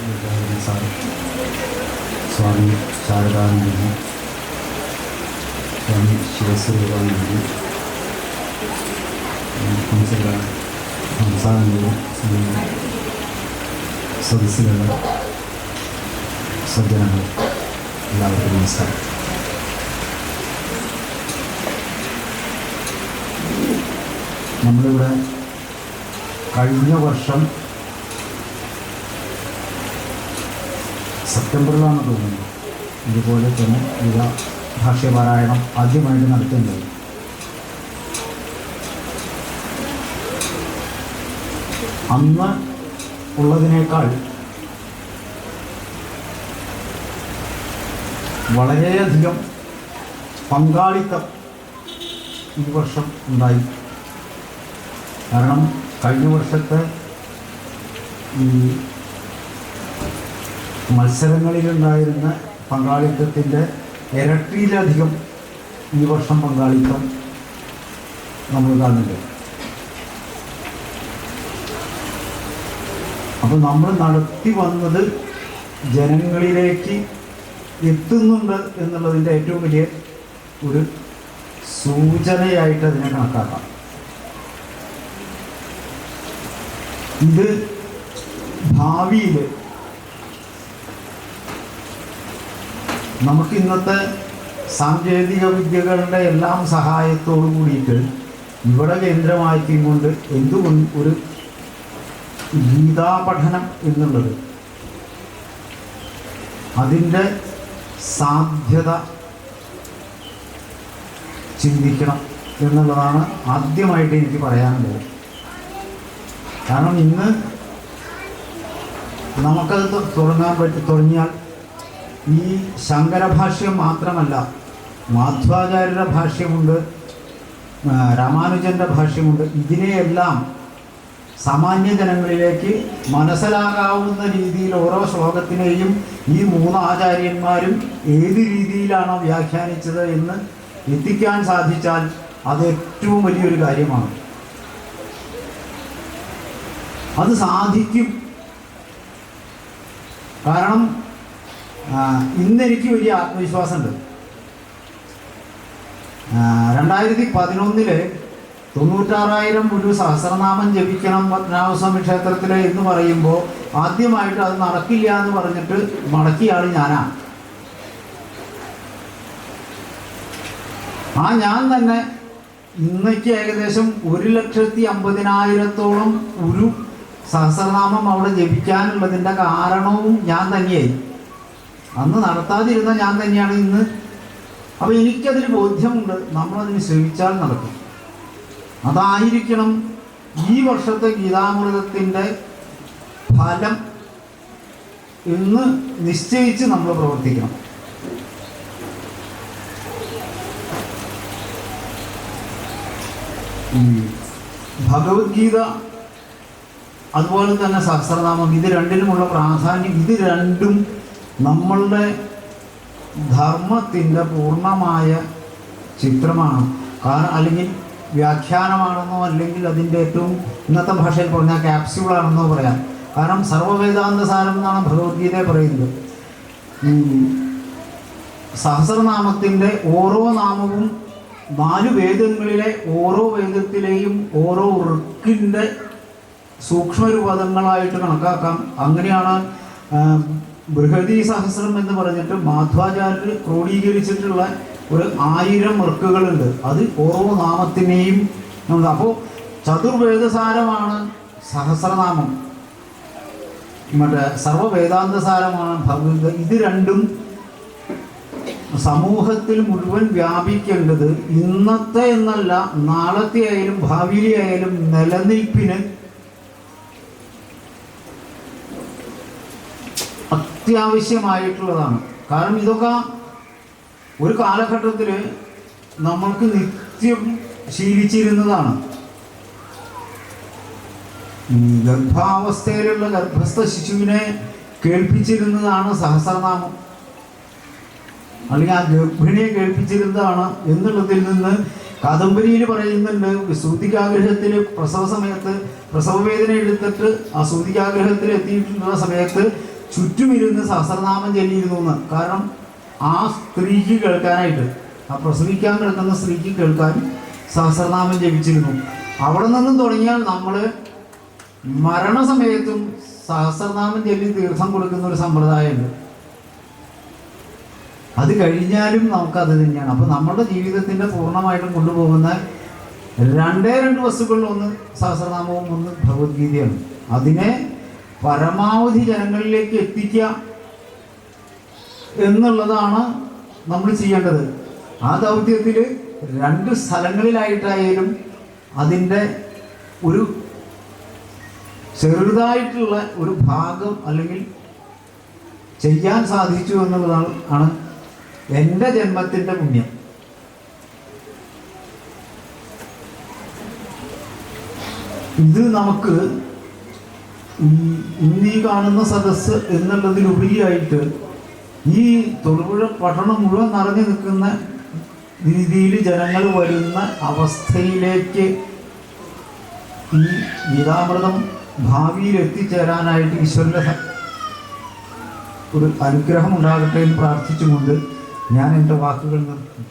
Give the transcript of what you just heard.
Sir, സ്വാമി ശാരദാനന്ദജി, സ്വാമി ശിവസ്വരൂപാനന്ദജി, ഹംസാനന്ദജി, സദസ്സിലുള്ള സജ്ജനങ്ങൾ എല്ലാവർക്കും നമസ്കാരം. നമ്മളിവിടെ കഴിഞ്ഞ വർഷം സെപ്റ്റംബറിലാണ് തോന്നുന്നത് ഇതുപോലെ തന്നെ ഭാഷ്യപാരായണം ആദ്യമായിട്ട് നടത്തേണ്ടത്. അന്ന് ഉള്ളതിനേക്കാൾ വളരെയധികം പങ്കാളിത്തം ഈ വർഷം ഉണ്ടായി. കാരണം കഴിഞ്ഞ വർഷത്തെ ഈ മത്സരങ്ങളിലുണ്ടായിരുന്ന പങ്കാളിത്തത്തിൻ്റെ ഇരട്ടിയിലധികം ഈ വർഷം പങ്കാളിത്തം നമ്മൾ കാണുന്നുണ്ട്. അപ്പോൾ നമ്മൾ നടത്തി വന്നത് ജനങ്ങളിലേക്ക് എത്തുന്നുണ്ട് എന്നുള്ളതിൻ്റെ ഏറ്റവും വലിയ ഒരു സൂചനയായിട്ട് അതിനെ കണക്കാക്കാം. ഇത് ഭാവിയിൽ നമുക്ക് ഇന്നത്തെ സാങ്കേതിക വിദ്യകളുടെ എല്ലാം സഹായത്തോടു കൂടിയിട്ട് ഇവിടെ കേന്ദ്രമാക്കിക്കൊണ്ട് എന്തുകൊണ്ട് ഒരു ഗീതാപഠനം എന്നുള്ളത് അതിൻ്റെ സാധ്യത ചിന്തിക്കണം എന്നുള്ളതാണ് ആദ്യമായിട്ട് എനിക്ക് പറയാനുള്ളത്. കാരണം ഇന്ന് നമുക്കത് തുടങ്ങിയാൽ ഈ ശങ്കരഭാഷ്യം മാത്രമല്ല, മാധ്വാചാര്യരുടെ ഭാഷ്യമുണ്ട്, രാമാനുജൻ്റെ ഭാഷ്യമുണ്ട്. ഇതിനെയെല്ലാം സാമാന്യ ജനങ്ങളിലേക്ക് മനസ്സിലാകാവുന്ന രീതിയിൽ ഓരോ ശ്ലോകത്തിനെയും ഈ മൂന്ന് ആചാര്യന്മാരും ഏത് രീതിയിലാണോ വ്യാഖ്യാനിച്ചത് എന്ന് എത്തിക്കാൻ സാധിച്ചാൽ അത് ഏറ്റവും വലിയൊരു കാര്യമാണ്. അത് സാധിക്കും. കാരണം ഇന്നെനിക്ക് വലിയ ആത്മവിശ്വാസമുണ്ട്. 2011 96,000 ഒരു സഹസ്രനാമം ജപിക്കണം പത്മനാഭസ്വാമി ക്ഷേത്രത്തിൽ എന്ന് പറയുമ്പോൾ ആദ്യമായിട്ട് അത് നടക്കില്ല എന്ന് പറഞ്ഞിട്ട് മടക്കിയ ആൾ ഞാനാണ്. ഞാൻ തന്നെ ഇന്നേക്ക് ഏകദേശം 1,50,000-ഓളം ഒരു സഹസ്രനാമം അവിടെ ജപിക്കാനുള്ളതിൻ്റെ കാരണവും ഞാൻ തന്നെയായി. അന്ന് നടത്താതിരുന്ന ഞാൻ തന്നെയാണ് ഇന്ന്. അപ്പോൾ എനിക്കതിൽ ബോധ്യമുണ്ട്, നമ്മളതിന് ശ്രമിച്ചാൽ നടക്കും. അതായിരിക്കണം ഈ വർഷത്തെ ഗീതാമൃതത്തിൻ്റെ ഫലം എന്ന് നിശ്ചയിച്ച് നമ്മൾ പ്രവർത്തിക്കണം. ഭഗവത്ഗീത അതുപോലെ തന്നെ സഹസ്രനാമം, ഇത് രണ്ടിനുമുള്ള പ്രാധാന്യം, ഇത് രണ്ടും നമ്മളുടെ ധർമ്മത്തിൻ്റെ പൂർണ്ണമായ ചിത്രമാണ്. അല്ലെങ്കിൽ വ്യാഖ്യാനമാണെന്നോ അല്ലെങ്കിൽ അതിൻ്റെ ഏറ്റവും ഇന്നത്തെ ഭാഷയിൽ പറഞ്ഞാൽ ക്യാപ്സ്യൂളാണെന്നോ പറയാം. കാരണം സർവവേദാന്ത സാരം എന്നാണ് ഭഗവത്ഗീതയെ പറയുന്നത്. സഹസ്രനാമത്തിൻ്റെ ഓരോ നാമവും 4 വേദങ്ങളിലെ ഓരോ വേദത്തിലെയും ഓരോ ഋക്കിൻ്റെ സൂക്ഷ്മരൂപങ്ങളായിട്ട് കണക്കാക്കാം. അങ്ങനെയാണ് ബൃഹദി സഹസ്രം എന്ന് പറഞ്ഞിട്ട് മാധ്വാചാര്യർ ക്രോഡീകരിച്ചിട്ടുള്ള ഒരു 1000 ഋക്കുകളുണ്ട്. അത് ഓരോ നാമത്തിനെയും അപ്പോൾ ചതുർവേദസാരമാണ് സഹസ്രനാമം, മറ്റേ സർവവേദാന്തസാരമാണ് ഭഗവത്ഗീത. ഇത് രണ്ടും സമൂഹത്തിൽ മുഴുവൻ വ്യാപിക്കേണ്ടത് ഇന്നത്തെ എന്നല്ല, നാളത്തെ ആയാലും ഭാവിയിലെ ആയാലും നിലനിൽപ്പിന് അത്യാവശ്യമായിട്ടുള്ളതാണ്. കാരണം ഇതൊക്കെ ഒരു കാലഘട്ടത്തിൽ നമ്മൾക്ക് നിത്യം ശീലിച്ചിരുന്നതാണ്. ഗർഭാവസ്ഥയിലുള്ള ഗർഭസ്ഥ ശിശുവിനെ കേൾപ്പിച്ചിരുന്നതാണ് സഹസ്രനാമം, അല്ലെങ്കിൽ ആ ഗർഭിണിയെ കേൾപ്പിച്ചിരുന്നതാണ് എന്നുള്ളതിൽ നിന്ന് കാദംബരിയിൽ പറയുന്നുണ്ട്. സൂതികാഗ്രഹത്തിൽ പ്രസവ സമയത്ത് പ്രസവവേദന എടുത്തിട്ട് ആ സൂതികാഗ്രഹത്തിൽ എത്തിയിട്ടുള്ള സമയത്ത് ചുറ്റുമിരുന്ന് സഹസ്രനാമം ചൊല്ലിയിരുന്നു എന്ന്. കാരണം ആ സ്ത്രീക്ക് കേൾക്കാനായിട്ട്, ആ പ്രസവിക്കാൻ കിടക്കുന്ന സ്ത്രീക്ക് കേൾക്കാൻ സഹസ്രനാമം ജപിച്ചിരുന്നു. അവിടെ നിന്നും തുടങ്ങിയാൽ നമ്മൾ മരണസമയത്തും സഹസ്രനാമം ചൊല്ലി തീർത്ഥം കൊടുക്കുന്ന ഒരു സമ്പ്രദായമുണ്ട്. അത് കഴിഞ്ഞാലും നമുക്കത് തന്നെയാണ്. അപ്പോൾ നമ്മുടെ ജീവിതത്തിൻ്റെ പൂർണ്ണമായിട്ടും കൊണ്ടുപോകുന്ന രണ്ട് വസ്തുക്കളിൽ ഒന്ന് സഹസ്രനാമവും ഒന്ന് ഭഗവത്ഗീതയാണ്. അതിനെ പരമാവധി ജനങ്ങളിലേക്ക് എത്തിക്കുക എന്നുള്ളതാണ് നമ്മൾ ചെയ്യേണ്ടത്. ആ ദൗത്യത്തിൽ 2 സ്ഥലങ്ങളിലായിട്ടായാലും അതിൻ്റെ ഒരു ചെറുതായിട്ടുള്ള ഒരു ഭാഗം അല്ലെങ്കിൽ ചെയ്യാൻ സാധിച്ചു എന്നുള്ളതാണ് എൻ്റെ ജന്മത്തിൻ്റെ പുണ്യം. ഇത് നമുക്ക് ഇന്നീ കാണുന്ന സദസ്സ് എന്നുള്ളതിലുപരിയായിട്ട് ഈ തൊടുപുഴ പട്ടണം മുഴുവൻ നിറഞ്ഞു നിൽക്കുന്ന രീതിയിൽ ജനങ്ങൾ വരുന്ന അവസ്ഥയിലേക്ക് ഈ ഗീതാമൃതം ഭാവിയിൽ എത്തിച്ചേരാനായിട്ട് ഈശ്വരൻ്റെ ഒരു അനുഗ്രഹം ഉണ്ടാകട്ടെ എന്ന് പ്രാർത്ഥിച്ചുകൊണ്ട് ഞാൻ എൻ്റെ വാക്കുകൾ നിർത്തുന്നു.